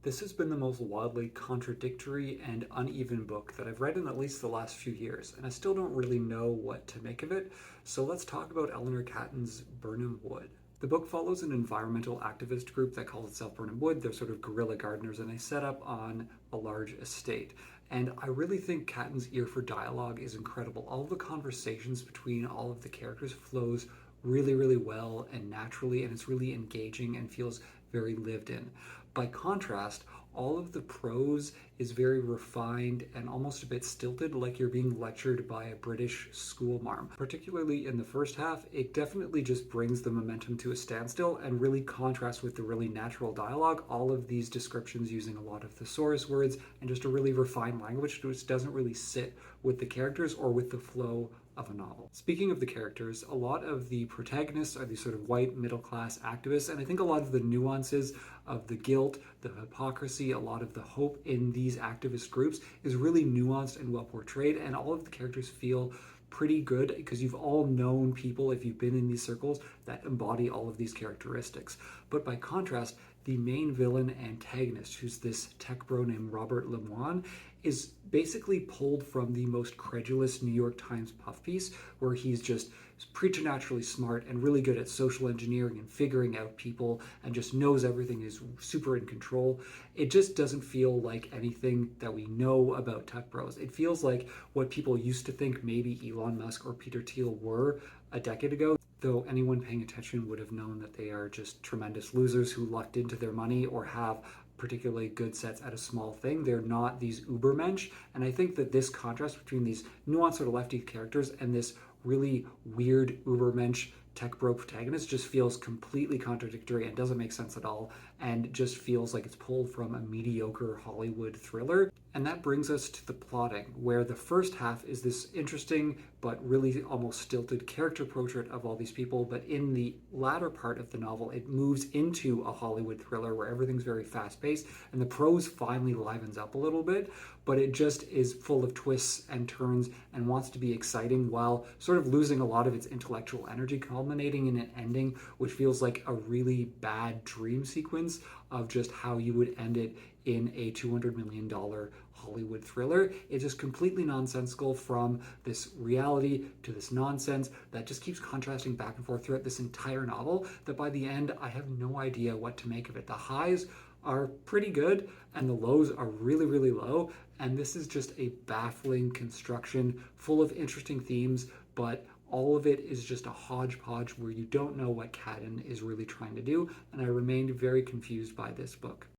This has been the most wildly contradictory and uneven book that I've read in at least the last few years, and I still don't really know what to make of it. So let's talk about Eleanor Catton's Burnham Wood. The book follows an environmental activist group that calls itself Burnham Wood. They're sort of guerrilla gardeners and they set up on a large estate. And I really think Catton's ear for dialogue is incredible. All of the conversations between all of the characters flows really, really well and naturally, and it's really engaging and feels very lived in. By contrast, all of the prose is very refined and almost a bit stilted, like you're being lectured by a British schoolmarm. Particularly in the first half, it definitely just brings the momentum to a standstill and really contrasts with the really natural dialogue. All of these descriptions using a lot of thesaurus words and just a really refined language which doesn't really sit with the characters or with the flow of a novel. Speaking of the characters, a lot of the protagonists are these sort of white middle class activists, and I think a lot of the nuances of the guilt, the hypocrisy, a lot of the hope in these activist groups is really nuanced and well portrayed, and all of the characters feel pretty good because you've all known people, if you've been in these circles, that embody all of these characteristics. But by contrast, the main villain antagonist, who's this tech bro named Robert Lemoine, is basically pulled from the most credulous New York Times puff piece, where he's just preternaturally smart and really good at social engineering and figuring out people and just knows everything, is super in control. It just doesn't feel like anything that we know about tech bros. It feels like what people used to think maybe Elon Musk or Peter Thiel were a decade ago, though anyone paying attention would have known that they are just tremendous losers who lucked into their money or have particularly good sets at a small thing. They're not these ubermensch. And I think that this contrast between these nuanced sort of lefty characters and this really weird ubermensch tech bro protagonist just feels completely contradictory and doesn't make sense at all, and just feels like it's pulled from a mediocre Hollywood thriller. And that brings us to the plotting, where the first half is this interesting but really almost stilted character portrait of all these people. But in the latter part of the novel, it moves into a Hollywood thriller where everything's very fast paced and the prose finally livens up a little bit, but it just is full of twists and turns and wants to be exciting while sort of losing a lot of its intellectual energy, culminating in an ending which feels like a really bad dream sequence of just how you would end it in a $200 million Hollywood thriller. It's just completely nonsensical from this reality to this nonsense that just keeps contrasting back and forth throughout this entire novel, that by the end, I have no idea what to make of it. The highs are pretty good and the lows are really, really low. And this is just a baffling construction full of interesting themes, but all of it is just a hodgepodge where you don't know what Catton is really trying to do. And I remained very confused by this book.